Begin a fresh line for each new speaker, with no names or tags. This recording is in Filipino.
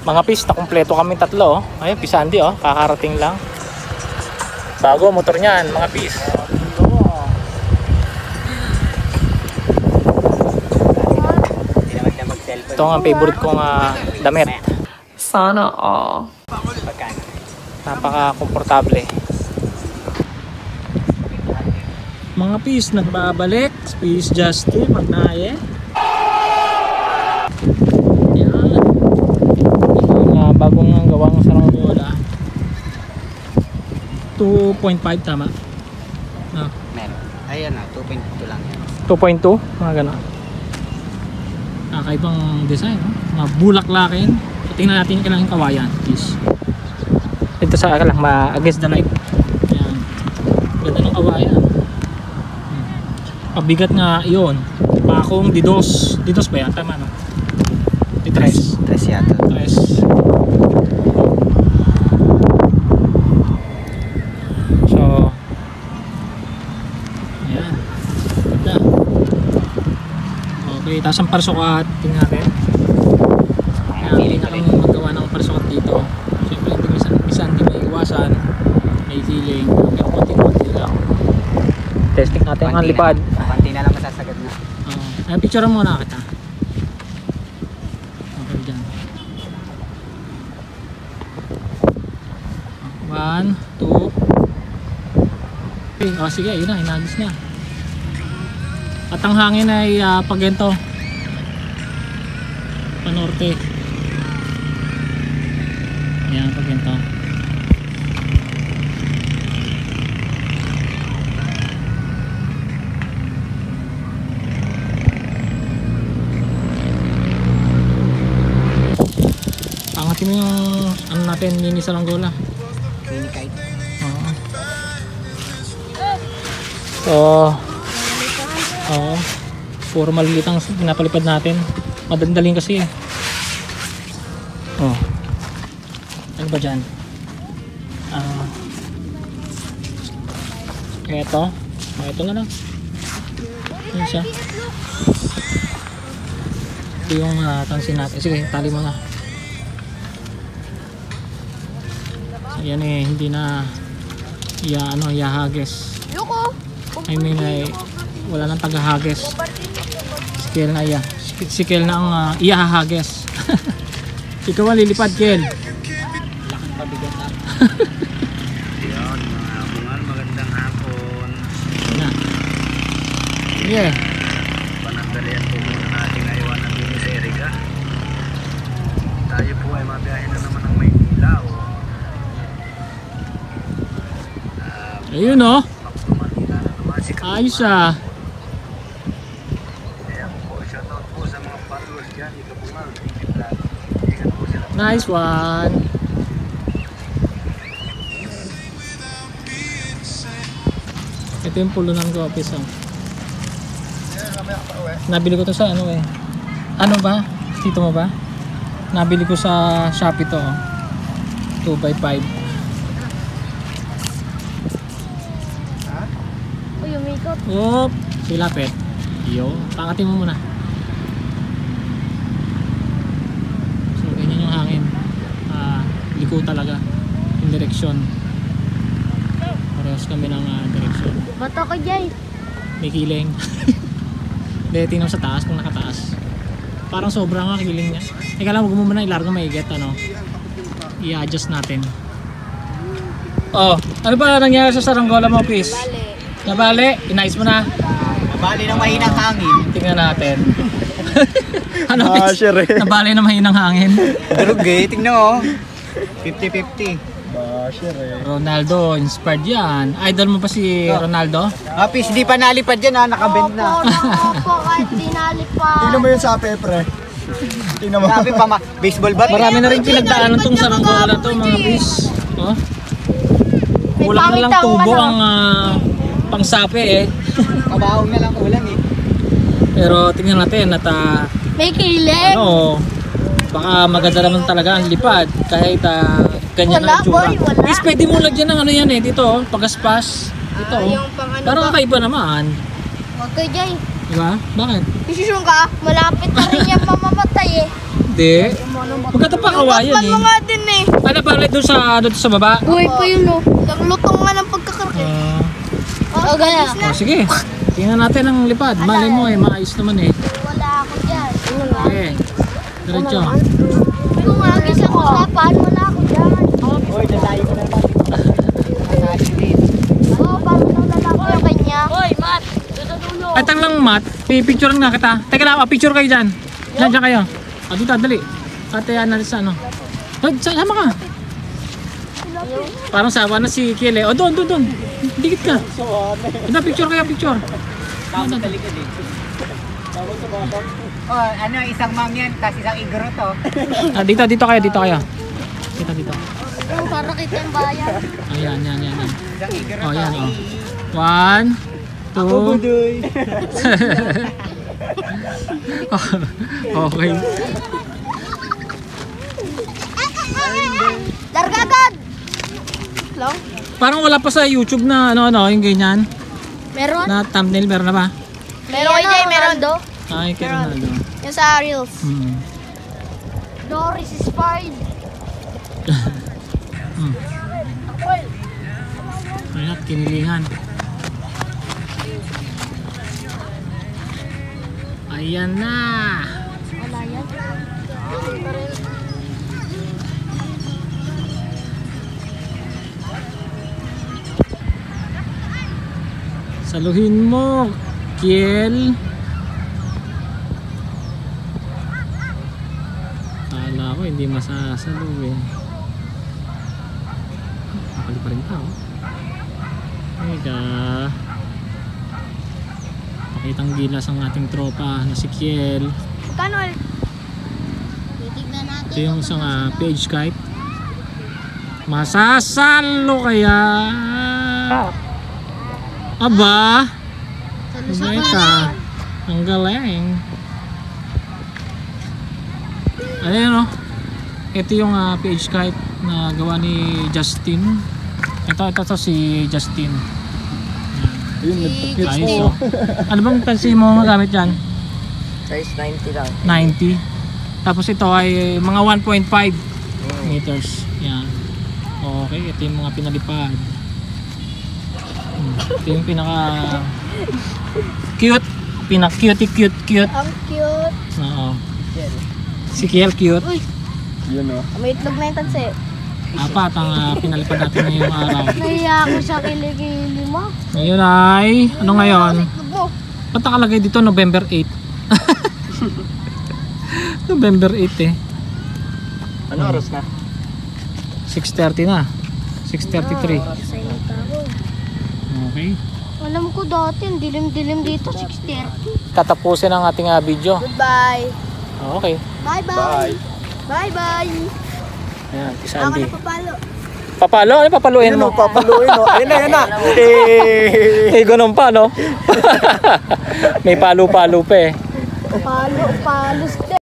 Mga pis, na kumpleto kami tatlo. Oh. Ayun, Pisandi oh, kakarating lang. Bago motor niyan, mga pis. Ito ang favorite kong damit.
Sana all.
Napaka-komportable. Mga pis, nagbabalik. Space Justin, Magnaye. Yan. Yung bagong gawang saranggola. 2.5 tama? No.
Ayan na, 2.2 lang yan.
2.2? Mga gano'n. Kakaibang design, no? Mga bulaklakin. Tingnan natin yung kailangan kawayan, please. Ito sa lang, against the light. Ayan. Ganda ng kawayan. Pabigat nga yun. Pakong didos. Didos ba yan? Tama no? Di tres.
Tres yata.
Tres. So, ayan. Ganda. Okay, tapos ang parsukat. Tingnan natin. Ayan, hindi na kami magawa ng parsukat dito. Siyempre, minsan hindi may iwasan. May feeling. Pero konti-konti lang. Testing natin ang lipad.
Konti na lang masasagad na.
Ayan, picture mo na kita. Okay, dyan. 1, 2. Okay, sige, yun na, inagis niya. At ang hangin ay pagento. Panorte. Ayan, pagento. Pangatin mo yung ano natin, mini saranggola.
Mini kite.
Oo. Oo. Puro maliliit ang pinapalipad natin. Madandaling kasi eh. Oh. Ano ba dyan? Ito. Ito na lang. Yan siya. Ito yung tansin natin. Sige, tali mo na. Yan eh, hindi na ihahages. I mean ay wala nang tagahages. Scale na iya. Scale na ang ihahages. Ikaw ang lilipad, Kel.
Laking pabigat na. Yun, mga bungal, magandang hapon.
Na. Yeah.
Panandalian po muna natin ngayon ng Miniserika. Tayo po ay mabiyahin na naman ng Maynila.
Ayun oh. Ayos ah.
Shoutout po sa mga followers dyan.
Nice one. Ito yung pulunan ko, office oh. Nabili ko to sa ano eh. Ano ba? Dito mo ba? Nabili ko sa Shopee to oh. 2x5. Oop, silapit. Yo, pangatin mo muna. So ganyan yung hangin. Liko talaga yung direksyon. Parehas kami ng direksyon.
Bato ko Jay.
May kiling. Hindi, tingnan sa taas kung nakataas. Parang sobra nga kiling niya. Teka lang, huwag mo muna ilarga maigit ano. I-adjust natin. Oh, ano ba nangyari sa saranggola mo, Pis? Nabali, inayos mo na.
Nabali ng mahinang hangin.
Tingnan natin. Ano
sure.
Nabali ng mahinang hangin.
Durug eh, tingnan mo. 50-50. Sure.
Ronaldo, inspired yan. Idol mo ba si Ronaldo?
Pis, hindi pa nalipad yan ha, nakabend na.
Opo, kahit di nalipad.
Tingnan mo yun sa pre. Tingnan mo. Sabi pa, baseball bat.
Marami na rin pinagdaanan tong saranggola na to mga bis. Oh. Kulang na lang tubo ang pangsape eh.
Kabahong na lang ulan eh.
Pero tingnan natin at
may kilig.
ano, baka maganda naman talaga ang lipad kahit ganyan
Wala,
na itsura.
boy, wala.
Is pwede mo lagyan ng ano yan eh dito, pagaspas. Ito.
Yung pang ano
Pero
ba?
kakaiba naman.
Huwag kayo Jay.
Diba? Bakit?
Isusung ka, malapit na rin yan mamamatay eh.
Hindi. Maganda pa kawayan
Kapal
eh.
mo nga din eh.
Ano ba ulit doon sa baba?
Buhay pa yun oh. Naglutong nga ng pagkakaroon. Oh, gaya.
Sige. Tingnan natin ang lipad. Malay mo eh, maayos naman eh.
Wala ako dyan.
Okay. Diretso.
Kung agis ako sa paan, wala ako dyan.
Uy, dadayo ko na naman.
Oo, parang nalala ko yung kanya.
Ay, tang lang mat. Picture na kita. Teka lang, picture kayo dyan. Dyan kayo. Dito, dali. Ate, natin sa ano. Ay, sama ka. Parang sawa na si Kiel eh. O, doon. Dikit ka. Ito, picture kayo, picture.
Oh, ano, isang mangyan, tas isang igro to.
Dito kayo. Dito.
Yung para kita yung bayan.
Ayan.
Isang igro
Oh,
to.
yan, oh. 1, 2.
Budoy.
Okay.
Largagad! Long?
Parang wala pa sa YouTube na ano, yung ganyan.
Meron?
Na thumbnail, meron na ba?
Meron kay meron do.
Ay, kaya na ano.
Yung sa Reels. Doris is fine.
Ayan, kinilingan. Ayan na.
Wala yan.
Saluhin mo, Kiel. Kala ko hindi masasaluhin. Nakali pa rin tao. Ega. Pakitang gilas ang ating tropa na si Kiel.
Magkano? Titignan natin.
Ito yung isang page kite. Masasalo kaya? Aba! Mabait ah. Ang galing. Ayan o. Ito yung page kite na gawa ni Justin. Ito si Justin.
Si
Ayos o. Ano bang tansi mo magamit dyan?
Size 90 lang.
90. Tapos ito ay mga 1.5 meters. Yan. Okay, ito yung mga pinalipad. Ito yung pinaka cute. Cute.
Ang cute.
Oo. Si Kiel cute.
Uy,
Yun o.
may itlog na yung tansi.
Apat ang pinalipad natin ngayong araw.
Nahiya ako sa kilikili mo.
Ngayon ay, ano ngayon?
Itlog mo.
Ba't nakalagay dito November 8? November 8 eh.
Ano oras na?
6:30 na. 6:33.
Silent ako.
Okay.
Alam ko dati, ang dilim-dilim dito, 6:30.
Tatapusin ang ating video.
Goodbye.
Okay.
Bye-bye. Bye-bye.
Ayan, si
Ako
Sandy.
na papalo.
Papalo? Ano papaluin mo?
Papaluin o. Ayun na.
Ganun pa, no? May palo-palo pa eh.
Palo, palos.